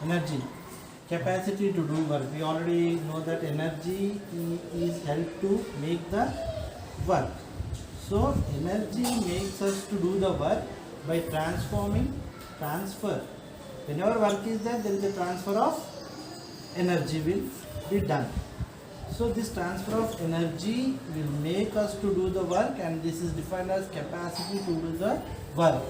Energy, capacity to do work. We already know that energy is help to make the work. So energy makes us to do the work by transfer. Whenever work is there is a transfer of energy will be done. So this transfer of energy will make us to do the work, and this is defined as capacity to do the work.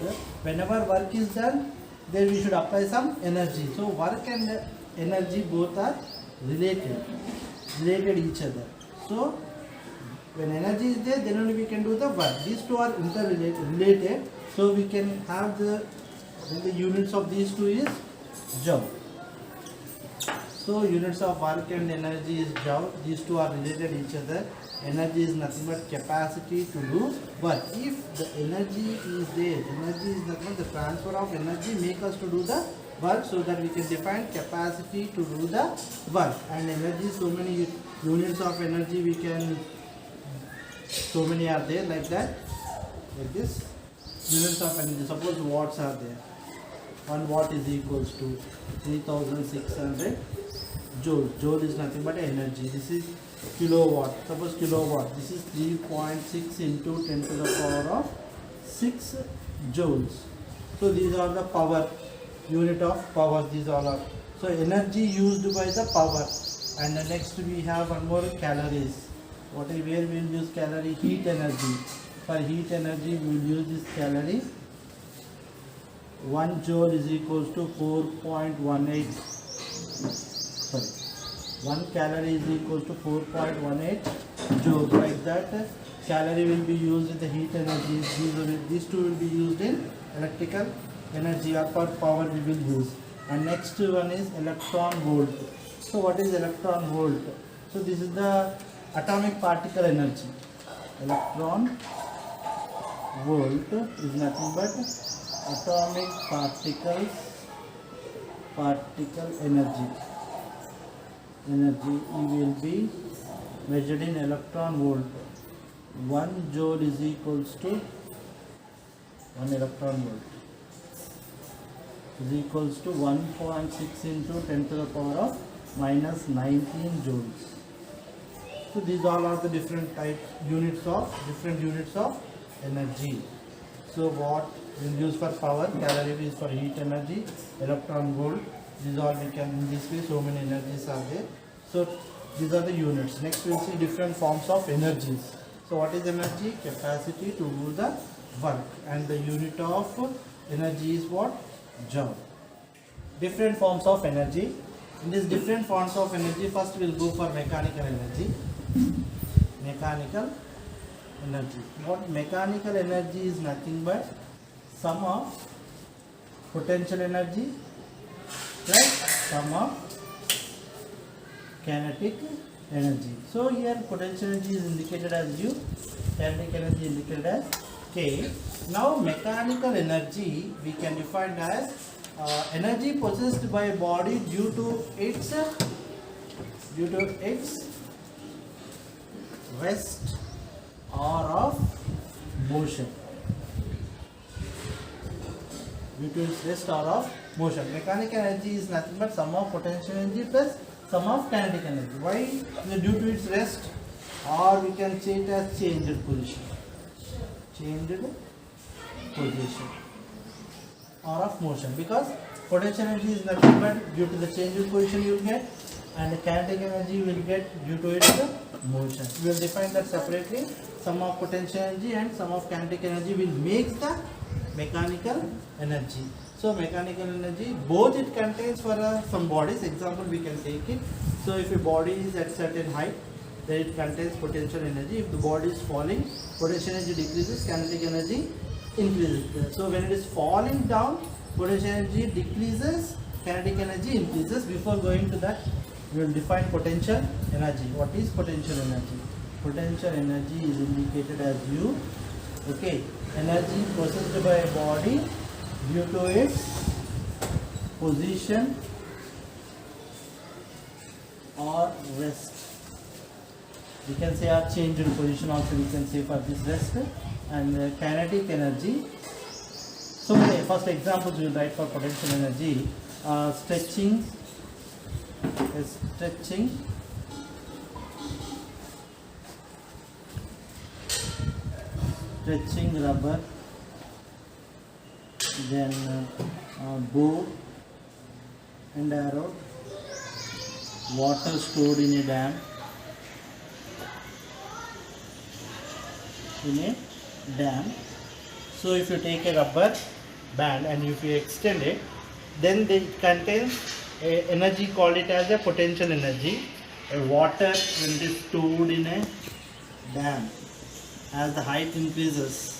Whenever work is done, then we should apply some energy. So work and energy both are related each other. So when energy is there, then only we can do the work. These two are interrelated. So we can have the units of these two is joule. So units of work and energy is joule. These two are related each other. Energy is nothing but capacity to do work. If the energy is there, energy is nothing but the transfer of energy make us to do the work, so that we can define capacity to do the work. And energy, so many units of energy we can, so many are there like that, like this. Units of energy, suppose watts are there. 1 watt is equals to 3600 joule. Joule is nothing but energy. This is kilowatt. Suppose kilowatt, this is 3.6 into 10 to the power of 6 joules. So these are the power, unit of power. These all are. So energy used by the power. And the next we have one more, calories. Where we will use calorie? Heat energy. For heat energy we will use this calorie. 1 joule is equals to 4.18. Sorry, 1 calorie is equals to 4.18 joules. Like that, calorie will be used in the heat energy. These two will be used in electrical energy, or for power we will use. And next one is electron volt. So what is electron volt? So this is the atomic particle energy. Electron volt is nothing but atomic particle energy. Energy will be measured in electron volt. 1 joule is equals to 1 electron volt is equals to 1.6 into 10 to the power of minus 19 joules. So these all are the different units of energy. So watt will use for power, calorie is for heat energy, electron volt. These all we can, in this way so many energies are there. So these are the units. Next we will see different forms of energies. So what is energy? Capacity to do the work, and the unit of energy is what? Joule. Different forms of energy. In these different forms of energy, first we will go for mechanical energy. Mechanical energy. What mechanical energy is nothing but sum of potential energy plus sum of kinetic energy. So here potential energy is indicated as U, kinetic energy indicated as K. Now mechanical energy we can define as energy possessed by a body due to its rest or of motion. Due to its rest or of motion. Mechanical energy is nothing but sum of potential energy plus sum of kinetic energy. Why? Due to its rest, or we can say it as changed position. Changed position or of motion, because potential energy is nothing but due to the changed position you will get, and the kinetic energy you will get due to its motion. We will define that separately. Sum of potential energy and sum of kinetic energy will make the mechanical energy. So mechanical energy, both it contains for some bodies. Example we can take it. So if a body is at certain height, then it contains potential energy. If the body is falling, potential energy decreases, kinetic energy increases. So when it is falling down, potential energy decreases, kinetic energy increases. Before going to that, we will define potential energy. What is potential energy? Potential energy is indicated as U. Okay, energy possessed by a body due to its position or rest. We can say our change in position also we can say for this rest. And kinetic energy. So the first examples we will write for potential energy. stretching rubber, then bow and arrow, water stored in a dam, So if you take a rubber band and if you extend it, then it contains a energy, called it as a potential energy. A water when it is stored in a dam, as the height increases,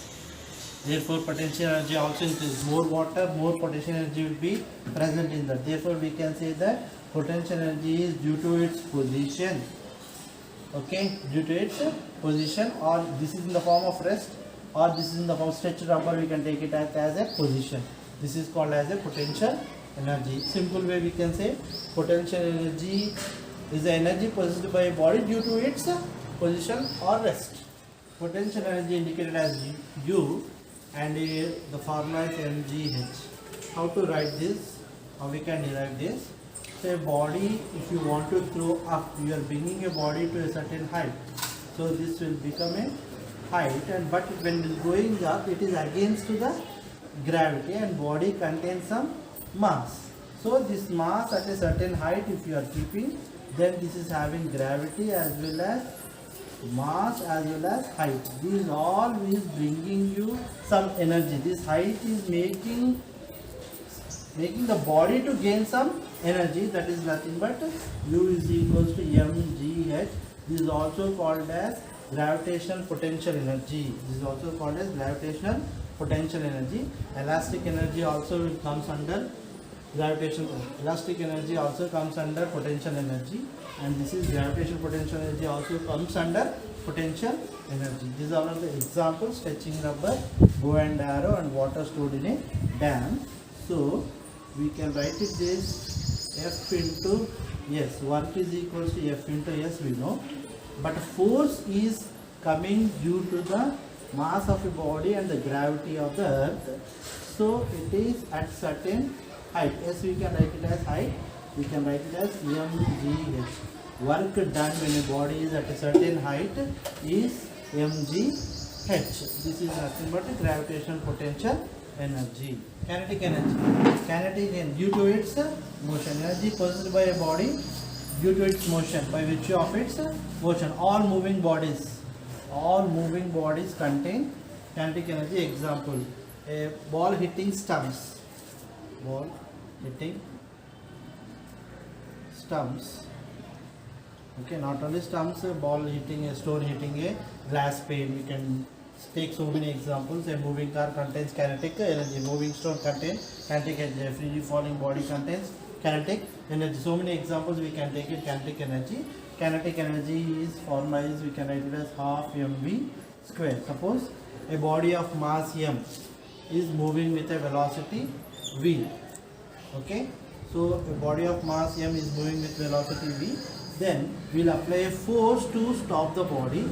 therefore potential energy also increases. More water, more potential energy will be present in that. Therefore we can say that potential energy is due to its position. Okay, due to its position, or this is in the form of rest, or this is in the form of stretched rubber, we can take it as a position. This is called as a potential energy. Simple way we can say potential energy is the energy possessed by a body due to its position or rest. Potential energy indicated as U, and the formula is mgh. How to write this? How we can derive this? So a body, if you want to throw up, you are bringing a body to a certain height. So this will become a height, and but when it is going up, it is against the gravity, and body contains some mass. So this mass at a certain height, if you are keeping, then this is having gravity as well as mass as well as height. These all is bringing you some energy. This height is making the body to gain some energy, that is nothing but U is equals to mgh. This is also called as gravitational potential energy. This is also called as gravitational potential energy. Elastic energy also comes under gravitational. Elastic energy also comes under potential energy, and this is gravitational potential energy also comes under potential energy. These are all the examples: stretching rubber, bow and arrow, and water stored in a dam. So we can write it this F into S. Work is equals to F into S, we know, but force is coming due to the mass of a body and the gravity of the earth. So it is at certain height. Yes, we can write it as height. We can write it as mgh. Work done when a body is at a certain height is mgh. This is nothing but a gravitational potential energy. Kinetic energy. Kinetic energy due to its motion. Energy possessed by a body due to its motion, by virtue of its motion. All moving bodies contain kinetic energy. Example: a ball hitting stumps. Okay, not only stumps, ball hitting a stone, hitting a glass pane. We can take so many examples. A moving car contains kinetic energy. Moving stone contains kinetic energy. A free falling body contains kinetic energy. So many examples we can take it. Kinetic energy. Kinetic energy is formula is, we can write it as half mv square. Suppose a body of mass m is moving with a velocity v. Okay, so a body of mass m is moving with velocity v. Then we will apply a force to stop the body.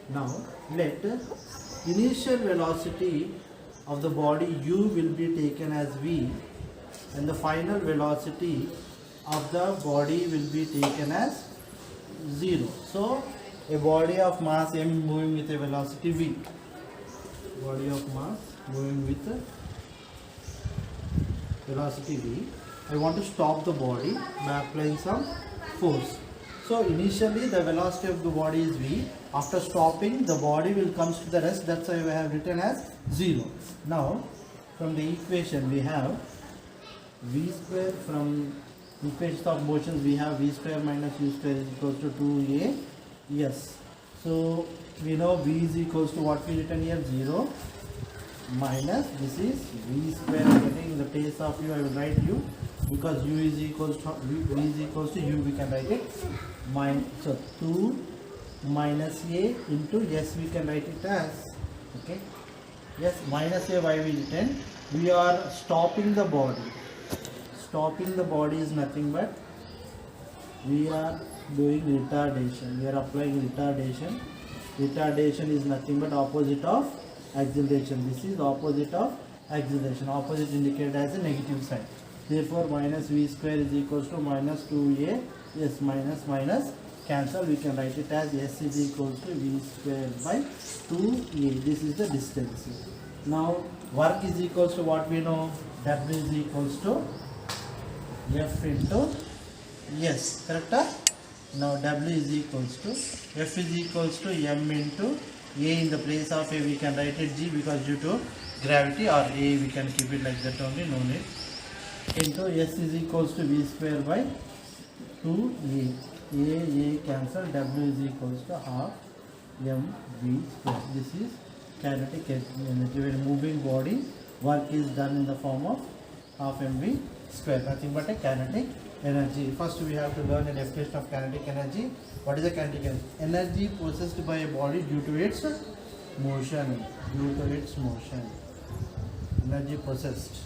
Now let initial velocity of the body u will be taken as v, and the final velocity of the body will be taken as 0. So a body of mass m moving with a velocity v. Body of mass moving with a velocity v. I want to stop the body by applying some force. So initially the velocity of the body is v. After stopping, the body will come to the rest. That's why we have written as 0. Now from the equation we have v square. From equations of motions we have v square minus u square is equals to 2a. Yes. So we know v is equals to what we written here, 0 minus this is v square. In the place of u I will write u, because u is equals to v is equals to u, we can write it so 2 minus a into s, we can write it as, okay, yes, minus a. Why we written? We are stopping the body. Stopping the body is nothing but we are doing retardation. We are applying retardation. Retardation is nothing but opposite of acceleration. This is opposite of acceleration, opposite indicated as a negative sign. Therefore minus v square is equals to minus 2a, yes, minus minus cancel, we can write it as s is equals to v square by 2a. This is the distance. Now work is equals to what we know, w is equals to f into s, correct? Now w is equals to f is equals to m into a. In the place of a we can write it g, because due to gravity, or a we can keep it like that only, no need, into s is equals to v square by 2a. A cancel, w is equals to half m v square. This is kinetic energy. When moving body, work is done in the form of half mv square, nothing but a kinetic energy. First we have to learn a definition of kinetic energy. What is a kinetic energy? Energy possessed by a body due to its motion. Due to its motion. Energy possessed.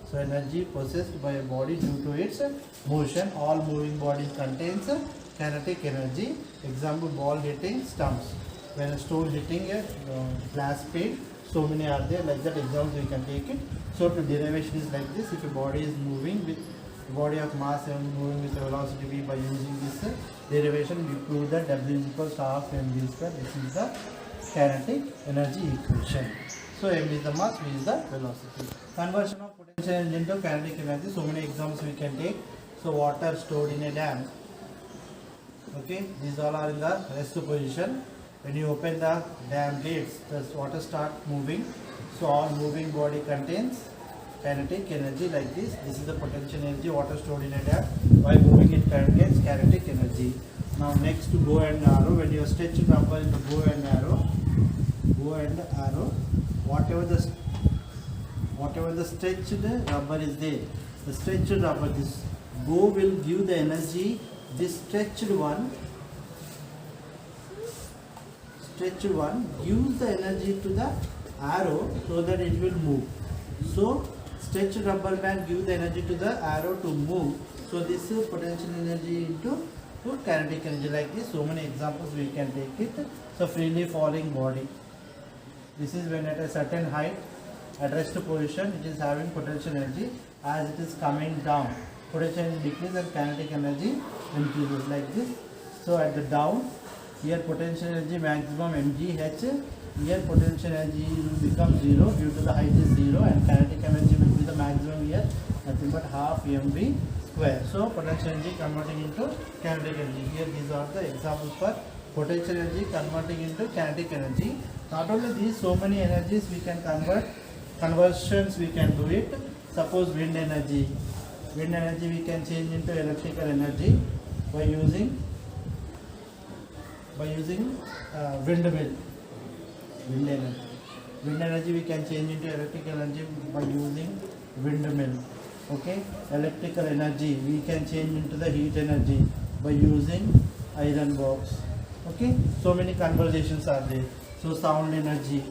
So energy possessed by a body due to its motion. All moving bodies contains kinetic energy. Example, ball hitting stumps. When a stone hitting a glass pane, so many are there, like that examples we can take it. So the derivation is like this: if a body is moving with body of mass and moving with a velocity v, by using this derivation we prove that w is equals to half mv square. This is the kinetic energy equation. So m is the mass, v is the velocity. Conversion of potential energy into kinetic energy. So many examples we can take. So water stored in a dam. Okay, these all are in the rest position. When you open the dam gates, the water start moving. So all moving body contains kinetic energy like this. This is the potential energy, water stored in a dam. By moving it contains kinetic energy. Now next to bow and arrow. When you stretch rubber in the bow and arrow, whatever the stretched rubber is there, the stretched rubber, this bow will give the energy. This stretched one gives the energy to the arrow so that it will move. So stretched rubber band gives the energy to the arrow to move. So this is potential energy into kinetic energy like this. So many examples we can take it. So freely falling body. This is when at a certain height, at rest position, it is having potential energy. As it is coming down, potential energy decreases and kinetic energy increases like this. So at the down, here potential energy maximum mgh. Here potential energy will become 0 due to the height is 0, and kinetic energy will be the maximum here, nothing but half mv square. So potential energy converting into kinetic energy. Here these are the examples for potential energy converting into kinetic energy. Not only these, so many energies we can convert. Conversions we can do it. Suppose wind energy. Wind energy we can change into electrical energy by using windmill. Wind energy. Wind energy we can change into electrical energy by using windmill. Okay. Electrical energy we can change into the heat energy by using iron box. Okay. So many conversations are there. So sound energy.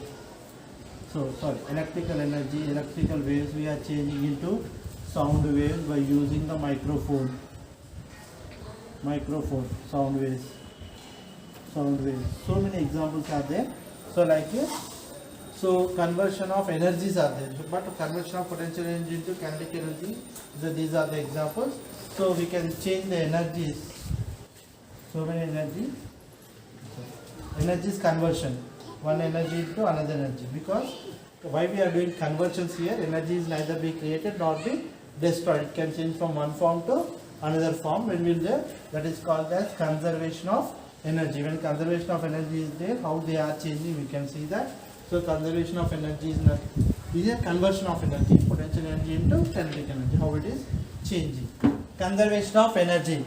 Electrical energy, electrical waves we are changing into sound waves by using the microphone. Sound waves. So many examples are there. So like this. So conversion of energies are there, but conversion of potential energy into kinetic energy, these are the examples. So we can change the energies. So many energies conversion, one energy into another energy. Because why we are doing conversions here, energy is neither be created nor be destroyed. It can change from one form to another form. When we will there, that is called as conservation of energy. When conservation of energy is there, how they are changing, we can see that. So conservation of energy is a conversion of energy, potential energy into kinetic energy, how it is changing. Conservation of energy.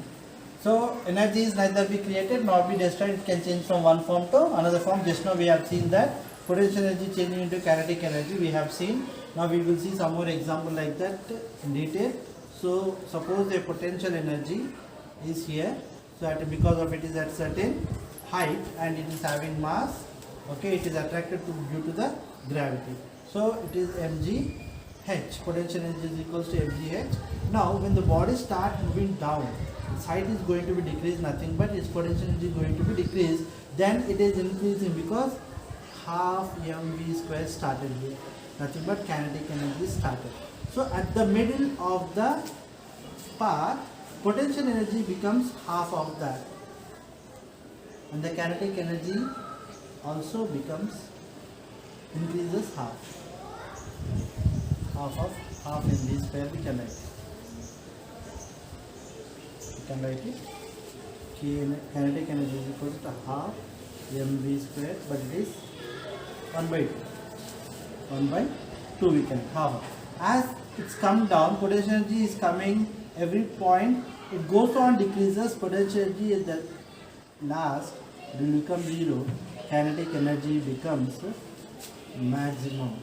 So energy is neither be created nor be destroyed. It can change from one form to another form. Just now we have seen that potential energy changing into kinetic energy we have seen. Now we will see some more example like that in detail. So suppose a potential energy is here. So because of it is at certain height and it is having mass. Okay, it is attracted due to the gravity. So it is mgh. Potential energy is equals to mgh. Now when the body starts moving down, its height is going to be decreased, nothing but its potential energy is going to be decreased. Then it is increasing because half mv square started here. nothing but kinetic energy started. So at the middle of the path, potential energy becomes half of that, and the kinetic energy also increases half of half mv square. We can write it. Kinetic energy is equal to half mv square, but it is 1 by 2 we can half. As it's come down, potential energy is coming every point, it goes on decreases. Potential energy at the last will become 0, kinetic energy becomes maximum.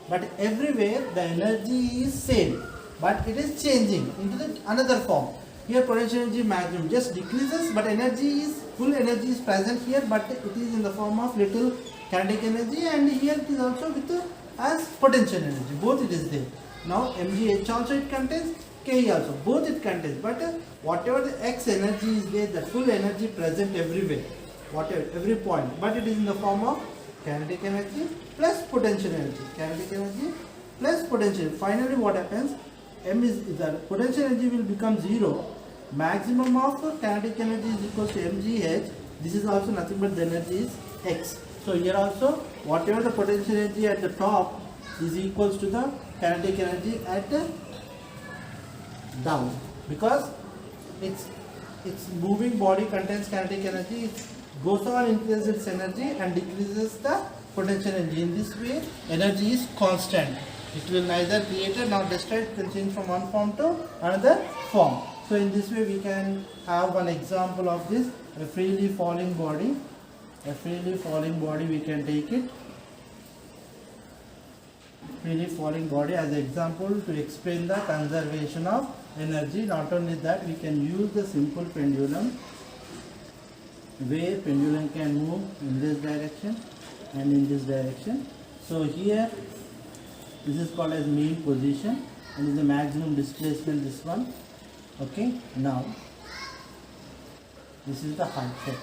But everywhere the energy is same, but it is changing into another form. Here potential energy maximum just decreases, but full energy is present here, but it is in the form of little kinetic energy, and here it is also as potential energy. Both it is there. Now mgh also it contains, Ke also, both it contains, but whatever the x energy is there, the full energy present everywhere, whatever, every point, but it is in the form of kinetic energy plus potential energy. Kinetic energy plus potential. Finally what happens, the potential energy will become 0. Maximum of kinetic energy is equal to mgh. This is also nothing but the energy is x. So here also whatever the potential energy at the top is equals to the kinetic energy at down, because its moving body contains kinetic energy. It goes on increases its energy and decreases the potential energy. In this way energy is constant. It will neither created nor destroyed. It can change from one form to another form. So in this way we can have one example of this, a freely falling body. A freely falling body, we can take it. Freely falling body as an example to explain the conservation of energy. Not only that, we can use the simple pendulum, where pendulum can move in this direction and in this direction. So here this is called as mean position, and is the maximum displacement, this one. Okay, now this is the height h.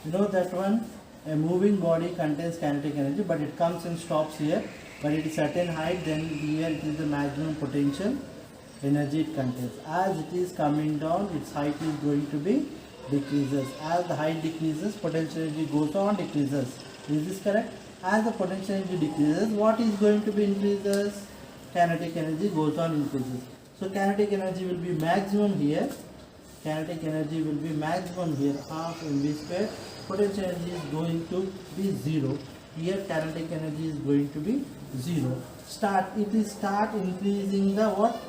You know that one, a moving body contains kinetic energy, but it comes and stops here, but it is certain height, then here it is the maximum potential energy it contains. As it is coming down, its height is going to be decreases. As the height decreases, potential energy goes on decreases. Is this correct? As the potential energy decreases, what is going to be increases? Kinetic energy goes on increases. So kinetic energy will be maximum here. Kinetic energy will be maximum here, half mv square. Potential energy is going to be 0. Here kinetic energy is going to be 0. It will start increasing the what?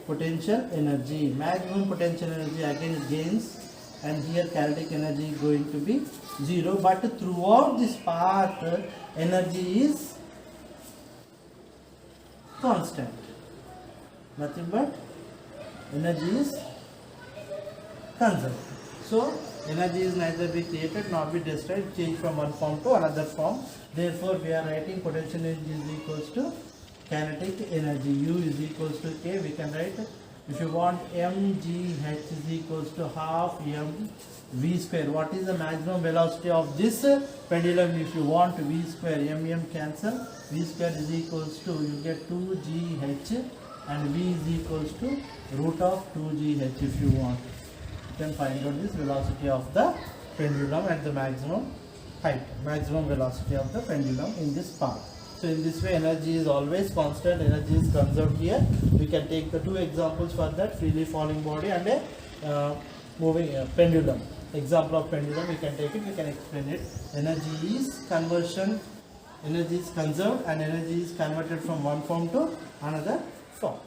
Potential energy. Maximum potential energy again it gains, and here kinetic energy is going to be 0. But throughout this path, energy is constant. Nothing but energy is conserved. So energy is neither be created nor be destroyed, change from one form to another form. Therefore we are writing potential energy is equals to kinetic energy. U is equals to K. We can write, if you want, mgh is equals to half m v square. What is the maximum velocity of this pendulum? If you want v square, m cancel, v square is equals to, you get 2gh, and v is equals to root of 2gh. If you want, you can find out this velocity of the pendulum at the maximum height, maximum velocity of the pendulum in this path. So in this way energy is always constant, energy is conserved here. We can take the two examples for that, freely falling body and a moving pendulum. Example of pendulum, we can take it, we can explain it. Energy is conversion, energy is conserved, and energy is converted from one form to another form.